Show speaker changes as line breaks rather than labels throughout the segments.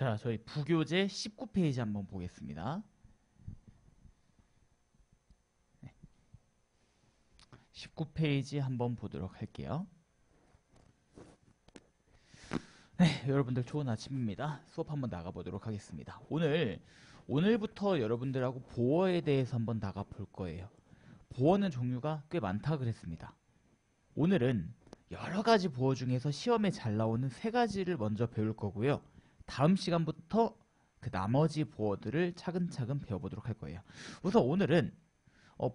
자, 저희 부교재 19페이지 한번 보겠습니다. 19페이지 한번 보도록 할게요. 네, 여러분들 좋은 아침입니다. 수업 한번 나가보도록 하겠습니다. 오늘부터 여러분들하고 보어에 대해서 한번 나가볼 거예요. 보어는 종류가 꽤 많다 그랬습니다. 오늘은 여러 가지 보어 중에서 시험에 잘 나오는 3가지를 먼저 배울 거고요. 다음 시간부터 그 나머지 보어들을 차근차근 배워보도록 할 거예요. 우선 오늘은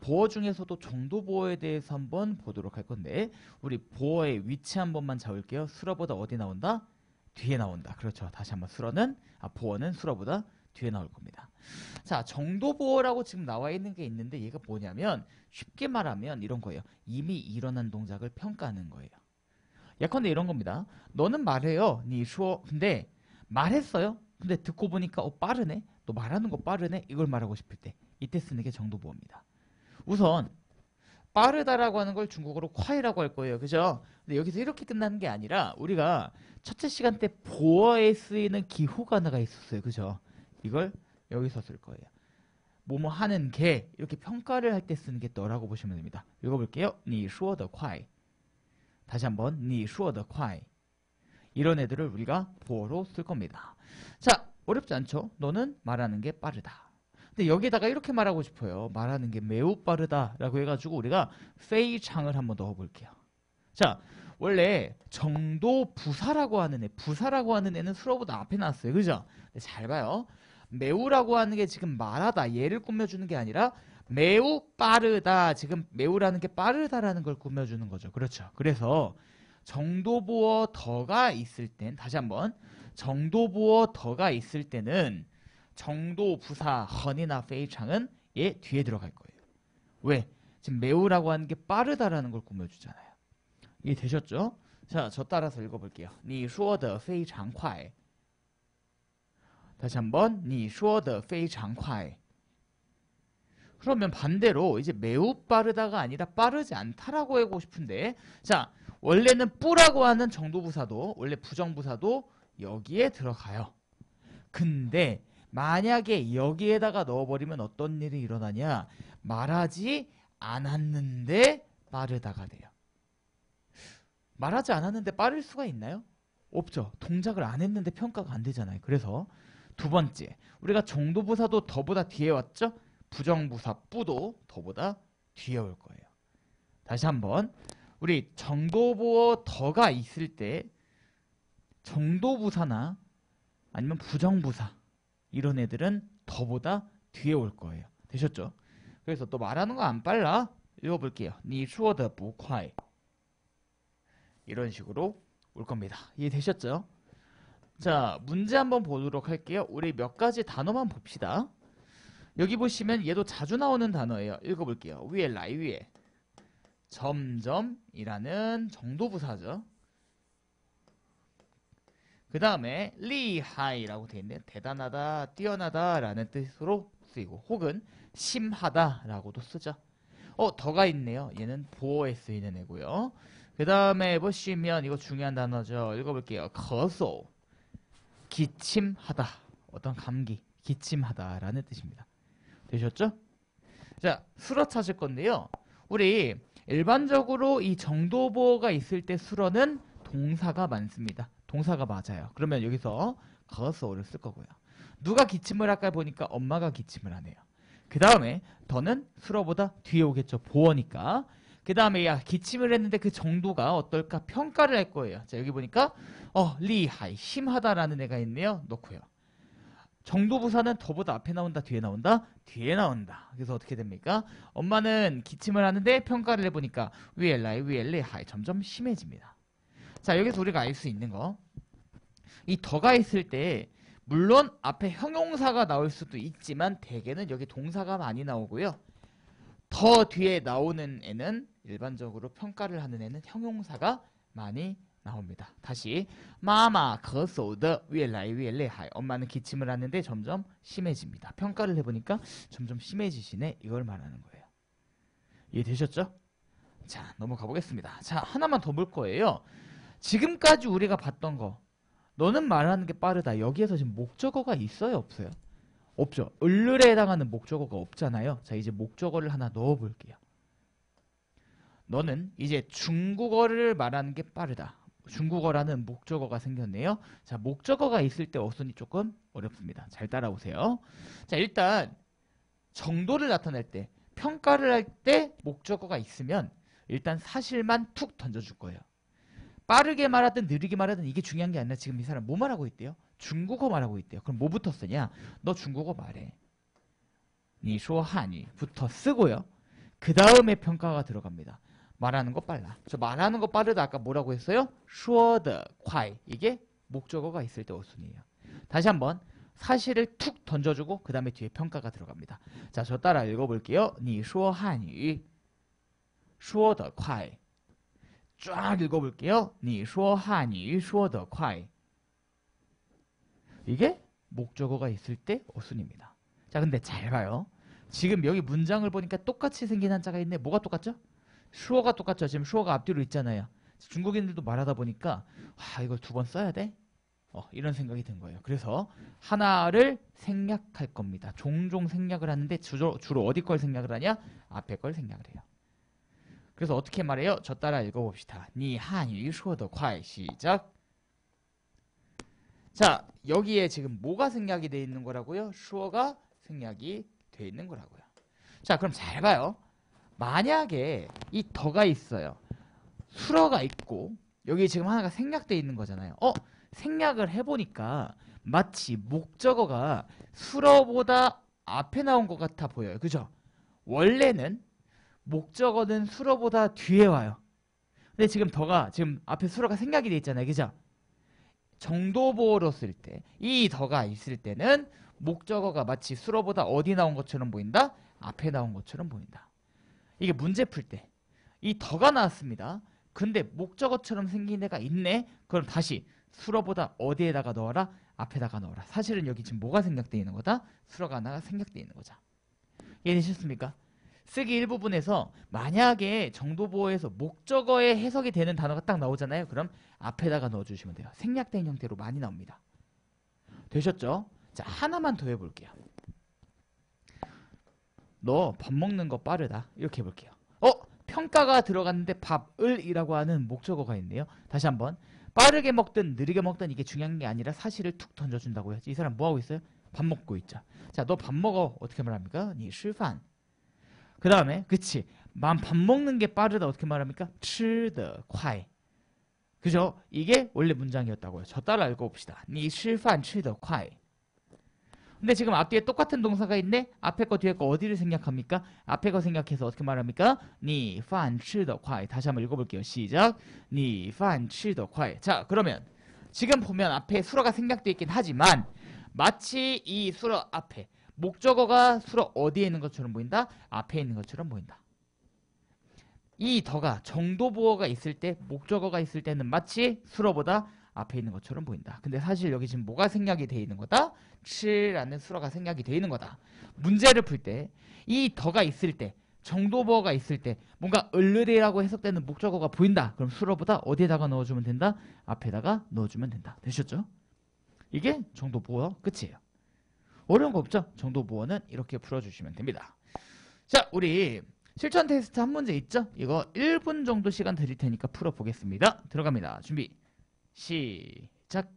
보어 중에서도 정도 보어에 대해서 한번 보도록 할 건데, 우리 보어의 위치 한 번만 잡을게요. 수러보다 어디 나온다? 뒤에 나온다. 그렇죠. 다시 한번 보어는 수러보다 뒤에 나올 겁니다. 자, 정도 보어라고 지금 나와 있는 게 있는데, 얘가 뭐냐면 쉽게 말하면 이런 거예요. 이미 일어난 동작을 평가하는 거예요. 예컨대 이런 겁니다. 너는 말해요. 니说. 근데 말했어요. 근데 듣고 보니까 빠르네. 너 말하는 거 빠르네. 이걸 말하고 싶을 때 이때 쓰는 게 정도 보어입니다. 우선 빠르다라고 하는 걸 중국어로 콰이라고 할 거예요. 그죠? 근데 여기서 이렇게 끝나는 게 아니라 우리가 첫째 시간 때 보어에 쓰이는 기호 단어가 있었어요. 그죠? 이걸 여기서 쓸 거예요. 뭐뭐 하는 게, 이렇게 평가를 할 때 쓰는 게 너라고 보시면 됩니다. 읽어볼게요. 你说的快. 다시 한번 你说的快. 이런 애들을 우리가 보어로 쓸 겁니다. 자, 어렵지 않죠? 너는 말하는 게 빠르다. 근데 여기다가 이렇게 말하고 싶어요. 말하는 게 매우 빠르다라고 해가지고 우리가 페이창을 한번 넣어볼게요. 자, 원래 정도 부사라고 하는 애는 수로보다 앞에 나왔어요. 그죠? 잘 봐요. 매우라고 하는 게 지금 말하다, 얘를 꾸며주는 게 아니라 매우 빠르다. 지금 매우라는 게 빠르다라는 걸 꾸며주는 거죠. 그렇죠. 그래서 정도보어 더가 있을 땐, 다시 한번, 정도보어 더가 있을 때는 정도 부사 헌이나 페이창은 얘 뒤에 들어갈 거예요. 왜? 지금 매우라고 하는 게 빠르다라는 걸 꾸며주잖아요. 이해 되셨죠? 자, 저 따라서 읽어볼게요. 你说的非常快. 다시 한번 你说的非常快. 그러면 반대로 이제 매우 빠르다가 아니라 빠르지 않다라고 하고 싶은데, 자, 원래는 뿌라고 하는 정도부사도, 원래 부정부사도 여기에 들어가요. 근데 만약에 여기에다가 넣어버리면 어떤 일이 일어나냐? 말하지 않았는데 빠르다가 돼요. 말하지 않았는데 빠를 수가 있나요? 없죠. 동작을 안 했는데 평가가 안 되잖아요. 그래서 두 번째, 우리가 정도부사도 더보다 뒤에 왔죠? 부정부사 뿌도 더보다 뒤에 올 거예요. 다시 한번, 우리 정도보어 더가 있을 때 정도부사나 아니면 부정부사, 이런 애들은 더보다 뒤에 올 거예요. 되셨죠? 그래서 또 말하는 거 안 빨라? 읽어볼게요. 你说的不快. 이런 식으로 올 겁니다. 이해되셨죠? 자, 문제 한번 보도록 할게요. 우리 몇 가지 단어만 봅시다. 여기 보시면 얘도 자주 나오는 단어예요. 읽어볼게요. 위에 라이 위에 점점이라는 정도부사죠. 그 다음에 리하이라고 되어 있는데 대단하다, 뛰어나다 라는 뜻으로 쓰이고, 혹은 심하다 라고도 쓰죠. 더가 있네요. 얘는 보어에 쓰이는 애고요. 그 다음에 보시면 이거 중요한 단어죠. 읽어볼게요. 거소, 기침하다, 어떤 감기, 기침하다 라는 뜻입니다. 되셨죠? 자, 수러 찾을 건데요. 우리 일반적으로 이 정도보어가 있을 때 수러는 동사가 많습니다. 동사가 맞아요. 그러면 여기서 거소를 쓸 거고요. 누가 기침을 할까 보니까 엄마가 기침을 하네요. 그 다음에 더는 수러보다 뒤에 오겠죠. 보어니까. 그 다음에 야, 기침을 했는데 그 정도가 어떨까 평가를 할 거예요. 자, 여기 보니까 리하이, 심하다라는 애가 있네요. 넣고요. 정도부사는 더보다 앞에 나온다, 뒤에 나온다? 뒤에 나온다. 그래서 어떻게 됩니까? 엄마는 기침을 하는데 평가를 해보니까 위엘라이 점점 심해집니다. 자, 여기서 우리가 알 수 있는 거, 이 더가 있을 때 물론 앞에 형용사가 나올 수도 있지만 대개는 여기 동사가 많이 나오고요. 더 뒤에 나오는 애는, 일반적으로 평가를 하는 애는 형용사가 많이 나옵니다. 다시, 마마 거소더 위엘라이 위엘레하이. 엄마는 기침을 하는데 점점 심해집니다. 평가를 해보니까 점점 심해지시네. 이걸 말하는 거예요. 이해되셨죠? 자, 넘어가 보겠습니다. 자, 하나만 더 볼 거예요. 지금까지 우리가 봤던 거, 너는 말하는 게 빠르다. 여기에서 지금 목적어가 있어요, 없어요? 없죠. 을르에 해당하는 목적어가 없잖아요. 자, 이제 목적어를 하나 넣어 볼게요. 너는 이제 중국어를 말하는 게 빠르다. 중국어라는 목적어가 생겼네요. 자, 목적어가 있을 때 어순이 조금 어렵습니다. 잘 따라오세요. 자, 일단 정도를 나타낼 때, 평가를 할 때 목적어가 있으면 일단 사실만 툭 던져줄 거예요. 빠르게 말하든 느리게 말하든 이게 중요한 게 아니라 지금 이 사람 뭐 말하고 있대요? 중국어 말하고 있대요. 그럼 뭐부터 쓰냐? 너 중국어 말해. 你说汉语부터 쓰고요. 그 다음에 평가가 들어갑니다. 말하는 거 빨라. 저 말하는 거 빠르다 아까 뭐라고 했어요? 说的快. 이게 목적어가 있을 때 어순이에요. 다시 한번 사실을 툭 던져주고 그 다음에 뒤에 평가가 들어갑니다. 자, 저 따라 읽어볼게요. 你说汉语说得快. 쫙 읽어볼게요. 你说汉语说得快. 이게 목적어가 있을 때 어순입니다. 자, 근데 잘 봐요. 지금 여기 문장을 보니까 똑같이 생긴 한자가 있네. 뭐가 똑같죠? 수어가 똑같죠. 지금 수어가 앞뒤로 있잖아요. 중국인들도 말하다 보니까 이걸 두 번 써야 돼? 이런 생각이 든 거예요. 그래서 하나를 생략할 겁니다. 종종 생략을 하는데 주로 어디 걸 생략을 하냐? 앞에 걸 생략을 해요. 그래서 어떻게 말해요? 저 따라 읽어봅시다. 你汉语说得快 시작. 자, 여기에 지금 뭐가 생략이 돼 있는 거라고요? 수어가 생략이 돼 있는 거라고요. 자, 그럼 잘 봐요. 만약에 이 더가 있어요. 수어가 있고 여기 지금 하나가 생략돼 있는 거잖아요. 생략을 해보니까 마치 목적어가 수어보다 앞에 나온 것 같아 보여요. 그죠? 원래는 목적어는 수어보다 뒤에 와요. 근데 지금 더가 지금 앞에 수어가 생략이 돼 있잖아요. 그죠? 정도보어로 쓸 때 이 더가 있을 때는 목적어가 마치 수어보다 어디 나온 것처럼 보인다? 앞에 나온 것처럼 보인다. 이게 문제 풀 때 이 더가 나왔습니다. 근데 목적어처럼 생긴 애가 있네. 그럼 다시 수어보다 어디에다가 넣어라? 앞에다가 넣어라. 사실은 여기 지금 뭐가 생략되어 있는 거다? 수어가 하나가 생략되어 있는 거죠. 이해되셨습니까? 쓰기 일부분에서 만약에 정도보어에서 목적어에 해석이 되는 단어가 딱 나오잖아요. 그럼 앞에다가 넣어주시면 돼요. 생략된 형태로 많이 나옵니다. 되셨죠? 자, 하나만 더 해볼게요. 너 밥 먹는 거 빠르다. 이렇게 해볼게요. 평가가 들어갔는데 밥을이라고 하는 목적어가 있네요. 다시 한번. 빠르게 먹든 느리게 먹든 이게 중요한 게 아니라 사실을 툭 던져준다고요. 이 사람 뭐 하고 있어요? 밥 먹고 있죠. 자, 너 밥 먹어. 어떻게 말합니까? 你吃饭. 그 다음에 그치. 밥 먹는 게 빠르다. 어떻게 말합니까? 吃得快. 그죠? 이게 원래 문장이었다고요. 저 따라 읽어봅시다. 你吃饭吃得快. 근데 지금 앞뒤에 똑같은 동사가 있네? 앞에 거 뒤에 거 어디를 생략합니까? 앞에 거 생략해서 어떻게 말합니까? 你饭吃得快. 다시 한번 읽어볼게요. 시작. 你饭吃得快. 자, 그러면 지금 보면 앞에 수어가 생략되어 있긴 하지만 마치 이 수어 앞에 목적어가 수어 어디에 있는 것처럼 보인다? 앞에 있는 것처럼 보인다. 이 더가 정도보어가 있을 때 목적어가 있을 때는 마치 수어보다 앞에 있는 것처럼 보인다. 근데 사실 여기 지금 뭐가 생략이 돼 있는 거다? 7라는 수어가 생략이 돼 있는 거다. 문제를 풀 때 이 더가 있을 때 정도보어가 있을 때 뭔가 을르데라고 해석되는 목적어가 보인다. 그럼 수어보다 어디에다가 넣어주면 된다? 앞에다가 넣어주면 된다. 되셨죠? 이게 정도보어 끝이에요. 어려운 거 없죠? 정도보어는 이렇게 풀어주시면 됩니다. 자, 우리 실전 테스트 한 문제 있죠? 이거 1분 정도 시간 드릴 테니까 풀어보겠습니다. 들어갑니다. 준비 시작.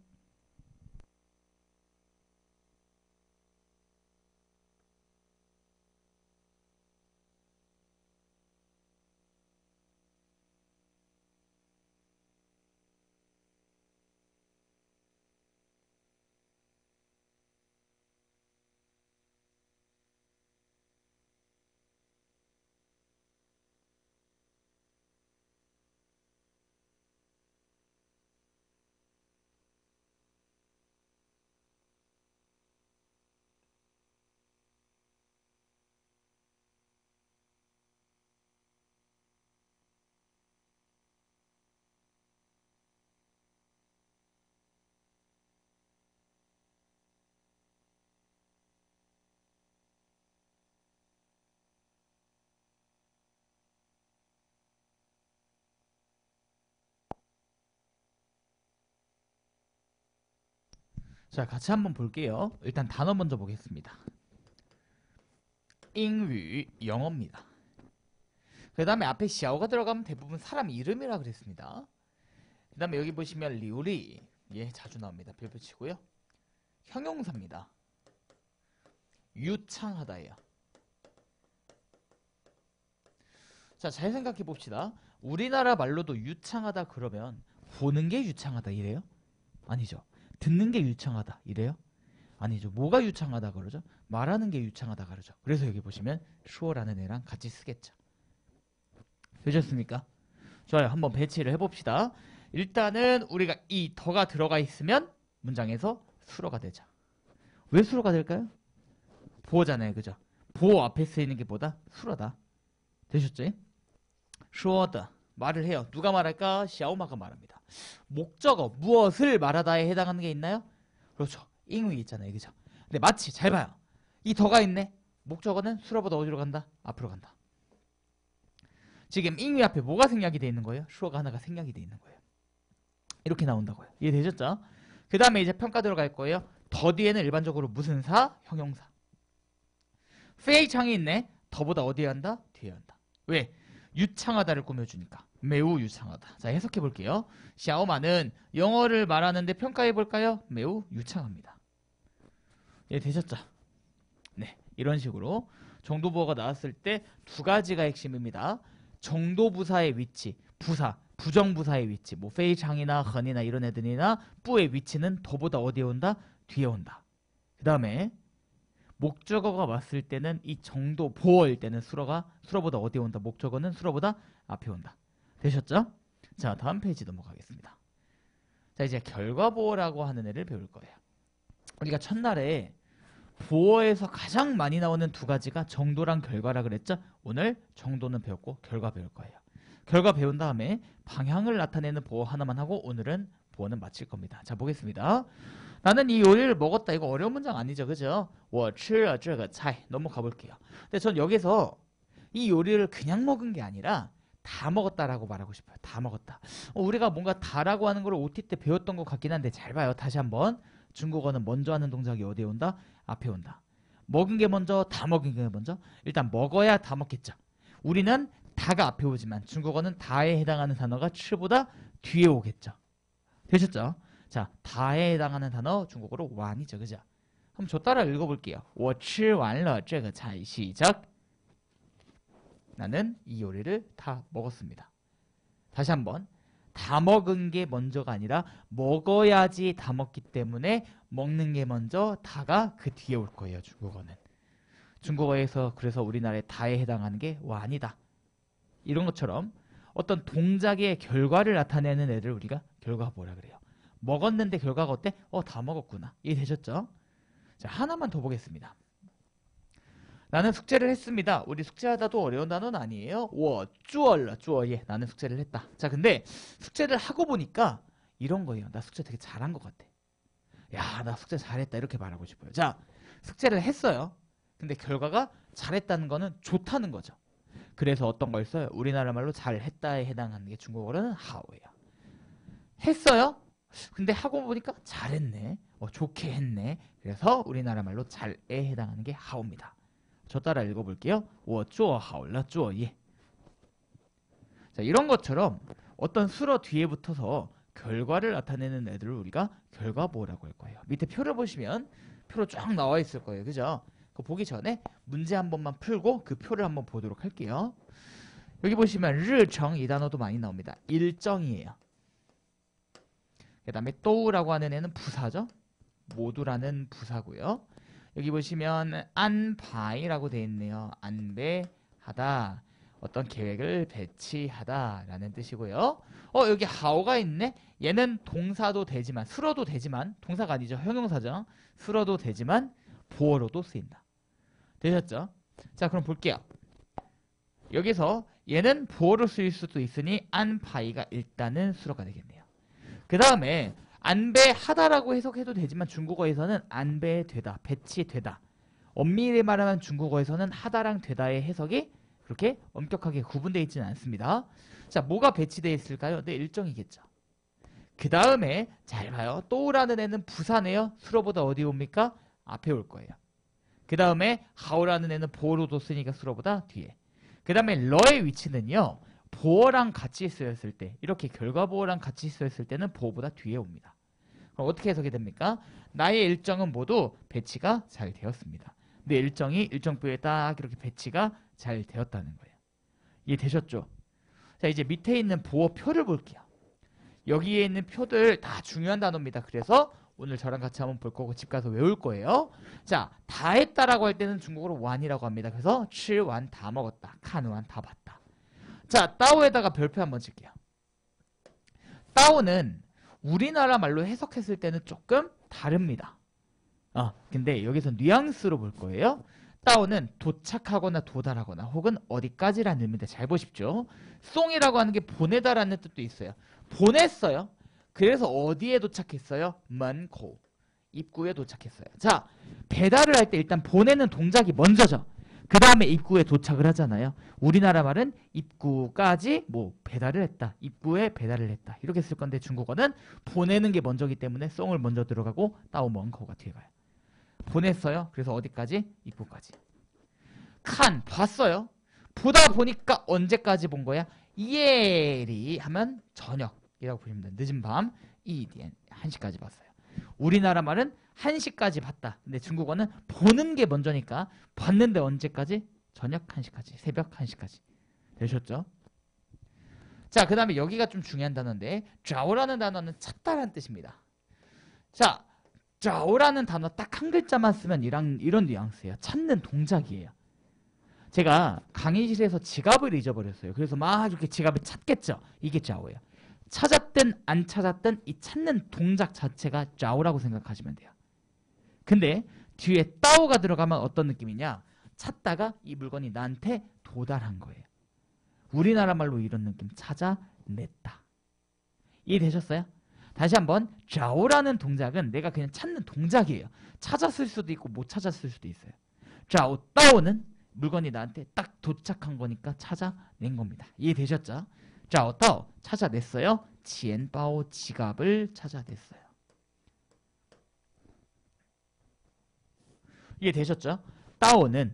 자, 같이 한번 볼게요. 일단 단어 먼저 보겠습니다. 英语 영어입니다. 그 다음에 앞에 샤오가 들어가면 대부분 사람 이름이라 그랬습니다. 그 다음에 여기 보시면 리우리, 예, 자주 나옵니다. 별표 치고요. 형용사입니다. 유창하다예요. 자, 잘 생각해 봅시다. 우리나라 말로도 유창하다 그러면 보는 게 유창하다 이래요? 아니죠. 듣는 게 유창하다 이래요? 아니죠. 뭐가 유창하다 그러죠? 말하는 게 유창하다 그러죠. 그래서 여기 보시면 슈어라는 애랑 같이 쓰겠죠. 되셨습니까? 좋아요. 한번 배치를 해봅시다. 일단은 우리가 이 더가 들어가 있으면 문장에서 수로가 되죠. 왜 수로가 될까요? 보어잖아요. 그죠? 보어 앞에 쓰이는 게 뭐다? 수로다. 되셨죠? 슈어다. 말을 해요. 누가 말할까? 샤오마가 말합니다. 목적어, 무엇을 말하다에 해당하는 게 있나요? 그렇죠. 잉위 있잖아요. 그죠? 근데 마치 잘 봐요. 이 더가 있네. 목적어는 수로보다 어디로 간다? 앞으로 간다. 지금 잉위 앞에 뭐가 생략이 돼 있는 거예요? 슈어가 하나가 생략이 돼 있는 거예요. 이렇게 나온다고요. 이해되셨죠? 그 다음에 이제 평가 들어갈 거예요. 더 뒤에는 일반적으로 무슨 사? 형용사. 페이창이 있네. 더보다 어디에 한다? 뒤에 한다. 왜? 유창하다를 꾸며주니까. 매우 유창하다. 자, 해석해 볼게요. 샤오마는 영어를 말하는데 평가해 볼까요? 매우 유창합니다. 이해되셨죠? 네, 이런 식으로 정도부호가 나왔을 때 두 가지가 핵심입니다. 정도부사의 위치, 부사, 부정부사의 위치, 뭐 페이창이나 헌이나 이런 애들이나 뿌의 위치는 더보다 어디에 온다? 뒤에 온다. 그 다음에 목적어가 왔을 때는 이 정도 보어일 때는 수로보다 어디에 온다? 목적어는 수로보다 앞에 온다. 되셨죠? 자, 다음 페이지 넘어가겠습니다. 자, 이제 결과보어라고 하는 애를 배울 거예요. 우리가 첫날에 보어에서 가장 많이 나오는 두 가지가 정도랑 결과라 그랬죠? 오늘 정도는 배웠고 결과 배울 거예요. 결과 배운 다음에 방향을 나타내는 보어 하나만 하고 오늘은 보어는 마칠 겁니다. 자, 보겠습니다. 나는 이 요리를 먹었다. 이거 어려운 문장 아니죠? 그죠? 我吃了这个菜 넘어가 볼게요. 근데 전 여기서 이 요리를 그냥 먹은 게 아니라 다 먹었다라고 말하고 싶어요. 다 먹었다. 우리가 뭔가 다라고 하는 걸 OT 때 배웠던 것 같긴 한데 잘 봐요. 다시 한번. 중국어는 먼저 하는 동작이 어디에 온다? 앞에 온다. 먹은 게 먼저, 다 먹은 게 먼저? 일단 먹어야 다 먹겠죠. 우리는 다가 앞에 오지만 중국어는 다에 해당하는 단어가 치보다 뒤에 오겠죠. 되셨죠? 자, 다에 해당하는 단어 중국어로 완이죠. 그죠? 한번 저 따라 읽어볼게요. 我吃完了这个菜 시작. 나는 이 요리를 다 먹었습니다. 다시 한번. 다 먹은 게 먼저가 아니라 먹어야지 다 먹기 때문에 먹는 게 먼저, 다가 그 뒤에 올 거예요. 중국어는. 중국어에서 그래서 우리나라에 다에 해당하는 게 완이다. 이런 것처럼 어떤 동작의 결과를 나타내는 애들 우리가 결과보어라 그래요. 먹었는데 결과가 어때? 다 먹었구나. 이해되셨죠? 자, 하나만 더 보겠습니다. 나는 숙제를 했습니다. 우리 숙제하다도 어려운 단어는 아니에요. 我做了作业 나는 숙제를 했다. 자, 근데 숙제를 하고 보니까 이런 거예요. 나 숙제 되게 잘한 것 같아. 야, 나 숙제 잘했다. 이렇게 말하고 싶어요. 자, 숙제를 했어요. 근데 결과가 잘했다는 거는 좋다는 거죠. 그래서 어떤 걸 써요? 우리나라 말로 잘했다에 해당하는 게 중국어로는 하오예요. 했어요? 근데 하고 보니까 잘했네. 좋게 했네. 그래서 우리나라 말로 잘에 해당하는 게 하오입니다. 저 따라 읽어볼게요. 我做好了作业. 자, 이런 것처럼 어떤 수로 뒤에 붙어서 결과를 나타내는 애들을 우리가 결과보어라고 할 거예요. 밑에 표를 보시면 표로 쫙 나와 있을 거예요. 그죠? 그거 보기 전에 문제 한 번만 풀고 그 표를 한번 보도록 할게요. 여기 보시면 르청 이 단어도 많이 나옵니다. 일정이에요. 그 다음에 또우라고 하는 애는 부사죠. 모두라는 부사고요. 여기 보시면 안파이라고 되어 있네요. 안배하다. 어떤 계획을 배치하다 라는 뜻이고요. 여기 하오가 있네. 얘는 동사도 되지만 수로도 되지만 동사가 아니죠. 형용사죠. 수로도 되지만 보어로도 쓰인다. 되셨죠? 자, 그럼 볼게요. 여기서 얘는 보어로 쓰일 수도 있으니 안파이가 일단은 수로가 되겠네요. 그 다음에 안배하다라고 해석해도 되지만 중국어에서는 안배되다, 배치되다. 엄밀히 말하면 중국어에서는 하다랑 되다의 해석이 그렇게 엄격하게 구분되어 있지는 않습니다. 자, 뭐가 배치되어 있을까요? 네, 일정이겠죠. 그 다음에 잘 봐요. 또우라는 애는 부사네요. 수로보다 어디 옵니까? 앞에 올 거예요. 그 다음에 하오라는 애는 보어로도 쓰니까 수로보다 뒤에. 그 다음에 러의 위치는요. 보어랑 같이 쓰였을 때, 이렇게 결과 보어랑 같이 쓰였을 때는 보어보다 뒤에 옵니다. 그럼 어떻게 해석이 됩니까? 나의 일정은 모두 배치가 잘 되었습니다. 내 일정이 일정표에 딱 이렇게 배치가 잘 되었다는 거예요. 이해되셨죠? 자, 이제 밑에 있는 보어표를 볼게요. 여기에 있는 표들 다 중요한 단어입니다. 그래서 오늘 저랑 같이 한번 볼 거고 집 가서 외울 거예요. 자, 다 했다라고 할 때는 중국어로 완이라고 합니다. 그래서 7완 다 먹었다. 칸완 다 봤다. 자, 따오에다가 별표 한번 칠게요. 따오는 우리나라 말로 해석했을 때는 조금 다릅니다. 근데 여기서 뉘앙스로 볼 거예요. 따오는 도착하거나 도달하거나 혹은 어디까지라는 의미인데 잘 보십시오. 송이라고 하는 게 보내다라는 뜻도 있어요. 보냈어요. 그래서 어디에 도착했어요? 먼코 입구에 도착했어요. 자, 배달을 할 때 일단 보내는 동작이 먼저죠. 그 다음에 입구에 도착을 하잖아요. 우리나라 말은 입구까지 뭐 배달을 했다. 입구에 배달을 했다. 이렇게 쓸 건데 중국어는 보내는 게 먼저기 때문에 송을 먼저 들어가고 따오 먼코가 뒤에 가요. 보냈어요. 그래서 어디까지? 입구까지. 칸 봤어요. 보다 보니까 언제까지 본 거야? 예리 하면 저녁이라고 보시면 돼요. 늦은 밤 이디엔 1시까지 봤어요. 우리나라 말은 1시까지 봤다. 근데 중국어는 보는 게 먼저니까 봤는데 언제까지? 저녁 1시까지, 새벽 1시까지. 되셨죠? 자, 그 다음에 여기가 좀 중요한 단어인데 좌오라는 단어는 찾다라는 뜻입니다. 자, 좌오라는 단어 딱 한 글자만 쓰면 이런 뉘앙스예요. 찾는 동작이에요. 제가 강의실에서 지갑을 잊어버렸어요. 그래서 막 이렇게 지갑을 찾겠죠. 이게 좌오예요. 찾았든 안 찾았든 이 찾는 동작 자체가 좌오라고 생각하시면 돼요. 근데 뒤에 따오가 들어가면 어떤 느낌이냐? 찾다가 이 물건이 나한테 도달한 거예요. 우리나라 말로 이런 느낌, 찾아냈다. 이해되셨어요? 다시 한번 좌오라는 동작은 내가 그냥 찾는 동작이에요. 찾았을 수도 있고 못 찾았을 수도 있어요. 좌오, 따오는 물건이 나한테 딱 도착한 거니까 찾아낸 겁니다. 이해되셨죠? 좌오, 따오 찾아냈어요. 지엔바오 지갑을 찾아냈어요. 이해되셨죠? 따오는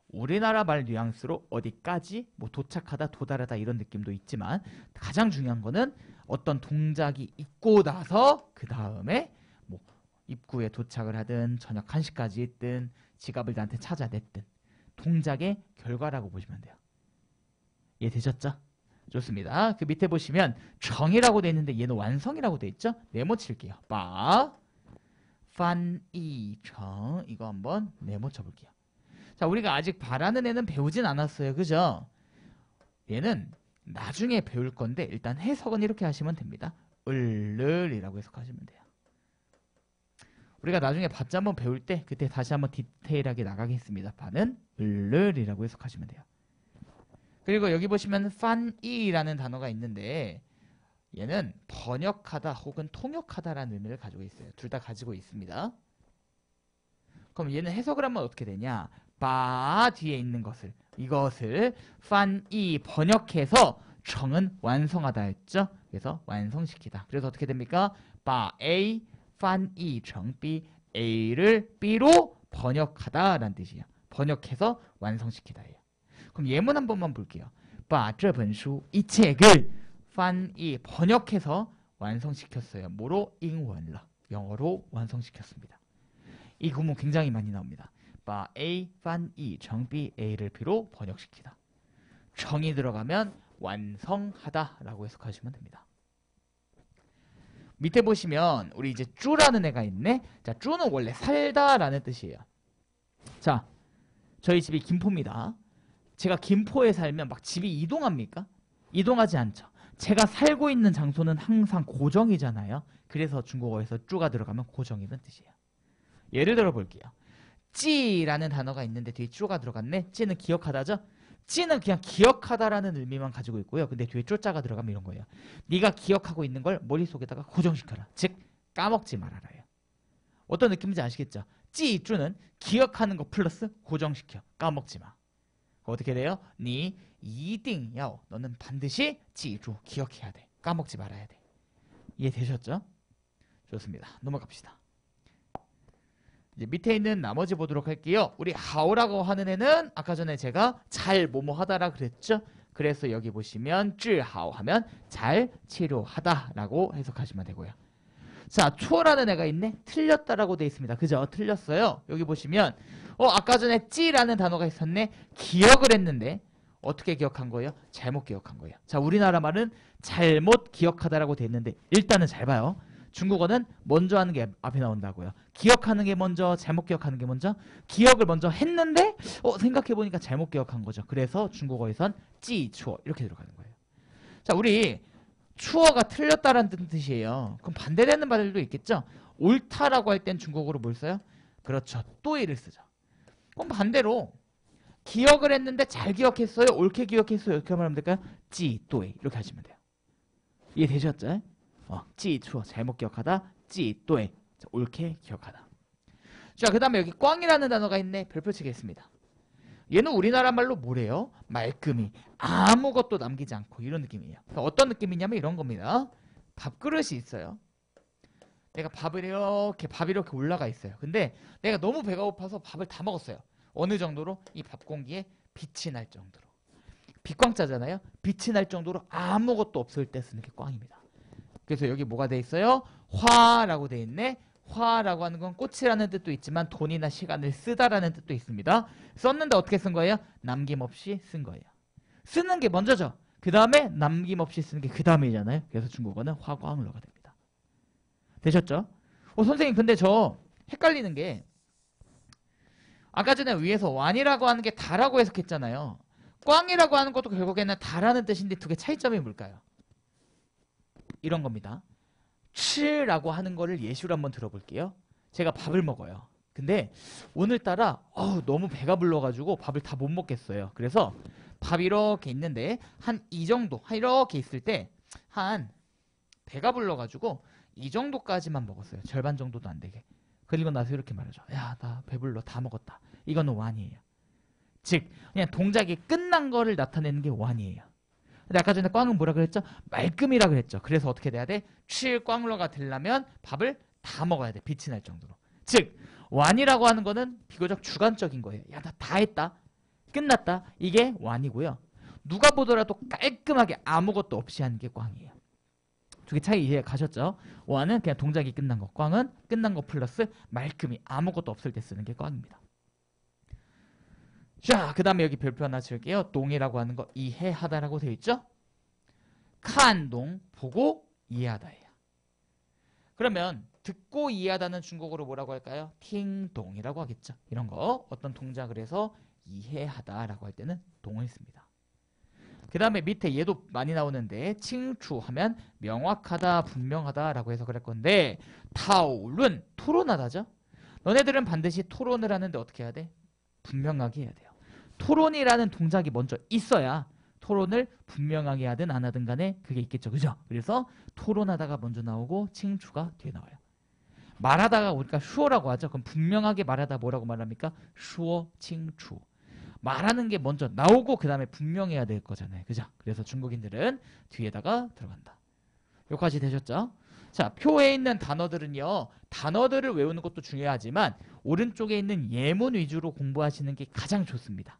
우리나라 말 뉘앙스로 어디까지 뭐 도착하다 도달하다 이런 느낌도 있지만 가장 중요한 거는 어떤 동작이 있고 나서 그 다음에 뭐 입구에 도착을 하든 저녁 1시까지 있든 지갑을 나한테 찾아냈든 동작의 결과라고 보시면 돼요. 이해되셨죠? 좋습니다. 그 밑에 보시면 정이라고 돼 있는데 얘는 완성이라고 돼 있죠? 네모 칠게요. 빠 판이정 이거 한번 네모 쳐볼게요. 자, 우리가 아직 바라는 애는 배우진 않았어요. 그죠? 얘는 나중에 배울 건데 일단 해석은 이렇게 하시면 됩니다. 을을이라고 해석하시면 돼요. 우리가 나중에 받자 한번 배울 때 그때 다시 한번 디테일하게 나가겠습니다. 바는 을을이라고 해석하시면 돼요. 그리고 여기 보시면 판이라는 단어가 있는데 얘는 번역하다 혹은 통역하다라는 의미를 가지고 있어요. 둘 다 가지고 있습니다. 그럼 얘는 해석을 하면 어떻게 되냐? 바 뒤에 있는 이것을 판이 번역해서 정은 완성하다 했죠. 그래서 완성시키다. 그래서 어떻게 됩니까? 바 A 판이 정 B A를 B로 번역하다라는 뜻이에요. 번역해서 완성시키다예요. 그럼 예문 한 번만 볼게요. 바这本书이 책을 판이 번역해서 완성시켰어요. 뭐로?英文了. 영어로 완성시켰습니다. 이 구문 굉장히 많이 나옵니다. 바 A 판이 정 B A를 B로 번역시키다. 정이 들어가면 완성하다 라고 해석하시면 됩니다. 밑에 보시면 우리 이제 쭈라는 애가 있네. 자, 쭈는 원래 살다 라는 뜻이에요. 자, 저희 집이 김포입니다. 제가 김포에 살면 막 집이 이동합니까? 이동하지 않죠. 제가 살고 있는 장소는 항상 고정이잖아요. 그래서 중국어에서 쭈가 들어가면 고정이라는 뜻이에요. 예를 들어 볼게요. 찌라는 단어가 있는데 뒤에 쭈가 들어갔네. 찌는 기억하다죠? 찌는 그냥 기억하다라는 의미만 가지고 있고요. 근데 뒤에 쪼자가 들어가면 이런 거예요. 네가 기억하고 있는 걸 머릿속에다가 고정시켜라. 즉 까먹지 말아라요. 어떤 느낌인지 아시겠죠? 찌, 쭈는 기억하는 거 플러스 고정시켜. 까먹지 마. 어떻게 돼요? 니 이딩 야오 너는 반드시 찌주 기억해야 돼. 까먹지 말아야 돼. 이해되셨죠? 좋습니다. 넘어갑시다. 이제 밑에 있는 나머지 보도록 할게요. 우리 하오라고 하는 애는 아까 전에 제가 잘 뭐뭐 하다라 그랬죠? 그래서 여기 보시면 治好 하면 잘 치료하다라고 해석하시면 되고요. 자, 추어라는 애가 있네. 틀렸다라고 돼 있습니다. 그죠? 틀렸어요. 여기 보시면 아까 전에 찌라는 단어가 있었네. 기억을 했는데 어떻게 기억한 거예요? 잘못 기억한 거예요. 자, 우리나라 말은 잘못 기억하다라고 돼 있는데 일단은 잘 봐요. 중국어는 먼저 하는 게 앞에 나온다고요. 기억하는 게 먼저, 잘못 기억하는 게 먼저. 기억을 먼저 했는데 생각해보니까 잘못 기억한 거죠. 그래서 중국어에선 찌추어 이렇게 들어가는 거예요. 자, 우리 추어가 틀렸다라는 뜻이에요. 그럼 반대되는 말들도 있겠죠? 옳다라고 할 땐 중국어로 뭘 써요? 그렇죠. 또이를 쓰죠. 그럼 반대로 기억을 했는데 잘 기억했어요? 옳게 기억했어요? 이렇게 말하면 될까요? 찌, 또이 이렇게 하시면 돼요. 이해되셨죠? 찌, 추어 잘못 기억하다. 찌, 또이 옳게 기억하다. 자, 그 다음에 여기 꽝이라는 단어가 있네. 별표 치겠습니다. 얘는 우리나라 말로 뭐래요? 말끔히 아무것도 남기지 않고 이런 느낌이에요. 그러니까 어떤 느낌이냐면 이런 겁니다. 밥그릇이 있어요. 내가 밥이 이렇게 올라가 있어요. 근데 내가 너무 배가 고파서 밥을 다 먹었어요. 어느 정도로? 이 밥 공기에 빛이 날 정도로. 빛광자잖아요. 빛이 날 정도로 아무것도 없을 때 쓰는 게 꽝입니다. 그래서 여기 뭐가 돼 있어요? 화라고 돼 있네. 화라고 하는 건 꽃이라는 뜻도 있지만 돈이나 시간을 쓰다라는 뜻도 있습니다. 썼는데 어떻게 쓴 거예요? 남김없이 쓴 거예요. 쓰는 게 먼저죠. 그 다음에 남김없이 쓰는 게 그 다음이잖아요. 그래서 중국어는 화광으로가 됩니다. 되셨죠? 선생님 근데 저 헷갈리는 게 아까 전에 위에서 완이라고 하는 게 다라고 해석했잖아요. 꽝이라고 하는 것도 결국에는 다라는 뜻인데 두 개 차이점이 뭘까요? 이런 겁니다. 치라고 하는 거를 예시로 한번 들어볼게요. 제가 밥을 먹어요. 근데 오늘따라 너무 배가 불러가지고 밥을 다 못 먹겠어요. 그래서 밥이 이렇게 있는데 한 이 정도 이렇게 있을 때 한 배가 불러가지고 이 정도까지만 먹었어요. 절반 정도도 안 되게. 그리고 나서 이렇게 말하죠. 야, 나 배불러. 다 먹었다. 이거는 완이에요. 즉 그냥 동작이 끝난 거를 나타내는 게 완이에요. 근데 아까 전에 꽝은 뭐라 그랬죠? 말끔이라 그랬죠. 그래서 어떻게 돼야 돼? 칠꽝러가 되려면 밥을 다 먹어야 돼. 빛이 날 정도로. 즉 완이라고 하는 거는 비교적 주관적인 거예요. 야, 나 다 했다. 끝났다. 이게 완이고요. 누가 보더라도 깔끔하게 아무것도 없이 하는 게 꽝이에요. 두 개 차이 이해 가셨죠? 완은 그냥 동작이 끝난 거. 꽝은 끝난 거 플러스 말끔히 아무것도 없을 때 쓰는 게 꽝입니다. 자, 그 다음에 여기 별표 하나 지을게요. 동이라고 하는 거 이해하다라고 되어 있죠? 칸동, 보고 이해하다예요. 그러면 듣고 이해하다는 중국어로 뭐라고 할까요? 팅동이라고 하겠죠. 이런 거 어떤 동작을 해서 이해하다라고 할 때는 동을 씁니다. 그 다음에 밑에 얘도 많이 나오는데 칭추하면 명확하다, 분명하다라고 해서 그럴 건데 타오른, 토론하다죠. 너네들은 반드시 토론을 하는데 어떻게 해야 돼? 분명하게 해야 돼요. 토론이라는 동작이 먼저 있어야 토론을 분명하게 하든 안 하든 간에 그게 있겠죠. 그죠? 그래서 토론하다가 먼저 나오고 칭추가 뒤에 나와요. 말하다가 우리가 슈어라고 하죠. 그럼 분명하게 말하다 뭐라고 말합니까? 슈어, 칭추. 말하는 게 먼저 나오고 그 다음에 분명해야 될 거잖아요. 그죠? 그래서 중국인들은 뒤에다가 들어간다. 여기까지 되셨죠? 자, 표에 있는 단어들은요. 단어들을 외우는 것도 중요하지만 오른쪽에 있는 예문 위주로 공부하시는 게 가장 좋습니다.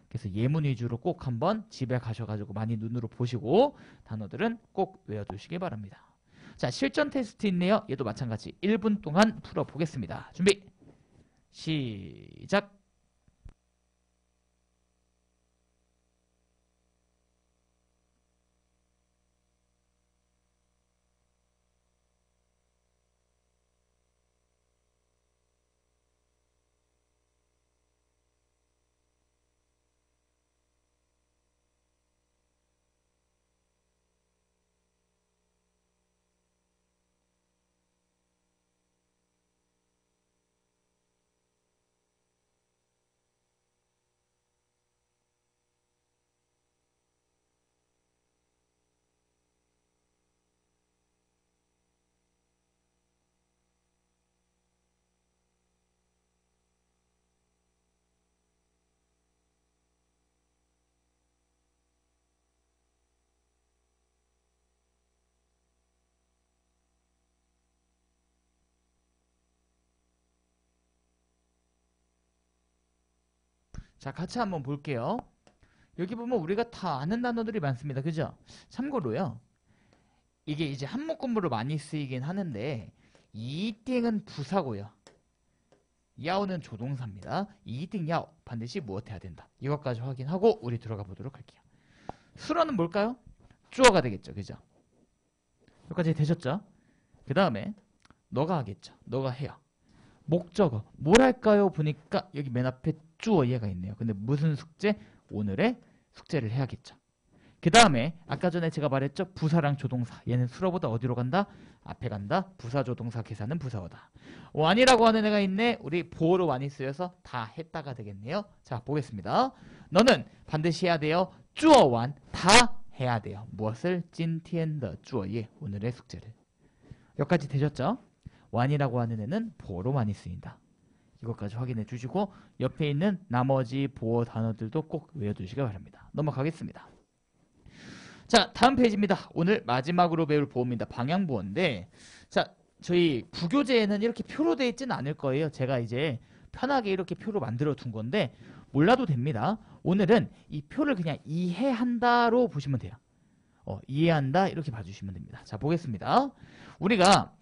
그래서 예문 위주로 꼭 한번 집에 가셔가지고 많이 눈으로 보시고 단어들은 꼭 외워두시기 바랍니다. 자, 실전 테스트 있네요. 얘도 마찬가지 1분 동안 풀어보겠습니다. 준비 시작. 자, 같이 한번 볼게요. 여기 보면 우리가 다 아는 단어들이 많습니다. 그죠? 참고로요. 이게 이제 한목구무로 많이 쓰이긴 하는데 이띵은 부사고요. 야오는 조동사입니다. 이띵 야오 반드시 무엇해야 된다. 이것까지 확인하고 우리 들어가 보도록 할게요. 수로는 뭘까요? 주어가 되겠죠. 그죠? 여기까지 되셨죠? 그 다음에 너가 하겠죠. 너가 해요. 목적어 뭘 할까요? 보니까 여기 맨 앞에 주어 얘가 있네요. 근데 무슨 숙제? 오늘의 숙제를 해야겠죠. 그 다음에 아까 전에 제가 말했죠. 부사랑 조동사. 얘는 수로보다 어디로 간다? 앞에 간다. 부사 조동사 계산은 부사어다. 완이라고 하는 애가 있네. 우리 보어로 많이 쓰여서 다 했다가 되겠네요. 자, 보겠습니다. 너는 반드시 해야 돼요. 주어 완 다 해야 돼요. 무엇을? 찐티엔더 주어예 오늘의 숙제를. 여기까지 되셨죠? 완이라고 하는 애는 보어로 많이 쓰인다. 이것까지 확인해 주시고 옆에 있는 나머지 보어 단어들도 꼭 외워두시기 바랍니다. 넘어가겠습니다. 자, 다음 페이지입니다. 오늘 마지막으로 배울 보어입니다. 방향보어인데 자, 저희 부교재에는 이렇게 표로 되어 있지는 않을 거예요. 제가 이제 편하게 이렇게 표로 만들어 둔 건데 몰라도 됩니다. 오늘은 이 표를 그냥 이해한다로 보시면 돼요. 이해한다 이렇게 봐주시면 됩니다. 자, 보겠습니다. 우리가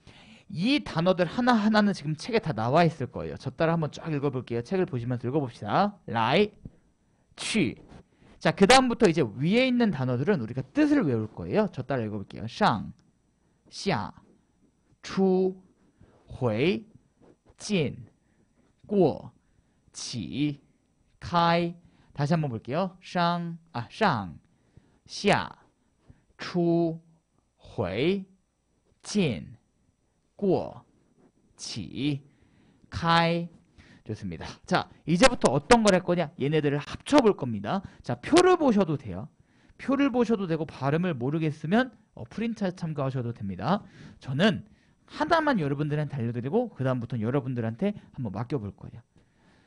이 단어들 하나하나는 지금 책에 다 나와 있을 거예요. 저 따라 한번 쫙 읽어볼게요. 책을 보시면서 읽어봅시다. 라이, 취. 자, 그 다음부터 이제 위에 있는 단어들은 우리가 뜻을 외울 거예요. 저 따라 읽어볼게요. 상, 샤, 추, 회, 진, 고, 치, 카이. 다시 한번 볼게요. 상, 샤, 추, 회, 진, 고, 치, 카이. 좋습니다. 자, 이제부터 어떤 걸 할 거냐? 얘네들을 합쳐볼 겁니다. 자, 표를 보셔도 돼요. 표를 보셔도 되고 발음을 모르겠으면 프린트 참고하셔도 됩니다. 저는 하나만 여러분들한테 알려드리고 그 다음부터는 여러분들한테 한번 맡겨볼 거예요.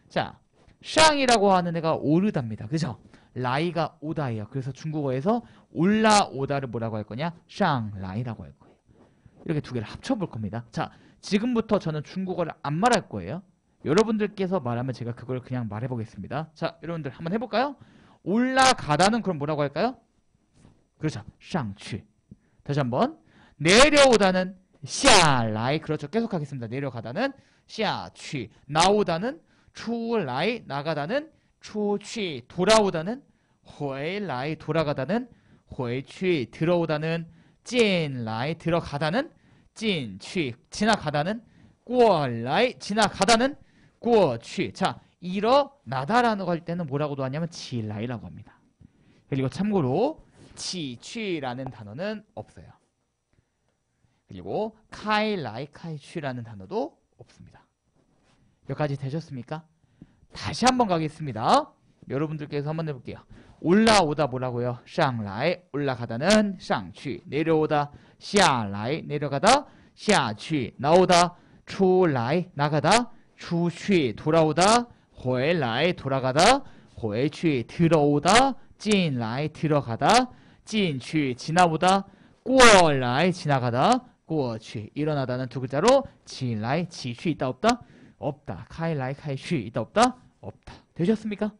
자, 샹이라고 하는 애가 오르다입니다. 그죠? 라이가 오다예요. 그래서 중국어에서 올라오다를 뭐라고 할 거냐? 샹라이라고 할 거예요. 이렇게 두 개를 합쳐볼 겁니다. 자, 지금부터 저는 중국어를 안 말할 거예요. 여러분들께서 말하면 제가 그걸 그냥 말해보겠습니다. 자, 여러분들 한번 해볼까요? 올라가다는 그럼 뭐라고 할까요? 그렇죠. 샹취. 다시 한번. 내려오다는 샤라이. 그렇죠. 계속하겠습니다. 내려가다는 샤취. 나오다는 추라이. 나가다는 추취. 돌아오다는 회라이. 돌아가다는 회취. 들어오다는 찐라이. 들어가다는 찐취. 지나가다는 꿔라이. 지나가다는 꿔취. 자, 일어나다라는 거 할 때는 뭐라고도 하냐면 지라이라고 합니다. 그리고 참고로 치취라는 단어는 없어요. 그리고 카이라이 카이취라는 단어도 없습니다. 여기까지 되셨습니까? 다시 한번 가겠습니다. 여러분들께서 한번 해볼게요. 올라오다 뭐라고요? 샹라이. 올라가다는 샹취. 내려오다 샤라이. 내려가다 샤취. 나오다 추라이. 나가다 추취. 돌아오다 회라이. 돌아가다 회취. 들어오다 찐라이. 들어가다 찐취. 지나보다 꿔라이. 지나가다 꿔취. 일어나다는 두 글자로 지라이. 지취 있다 없다? 없다. 카이라이 카이취 있다 없다? 없다. 되셨습니까?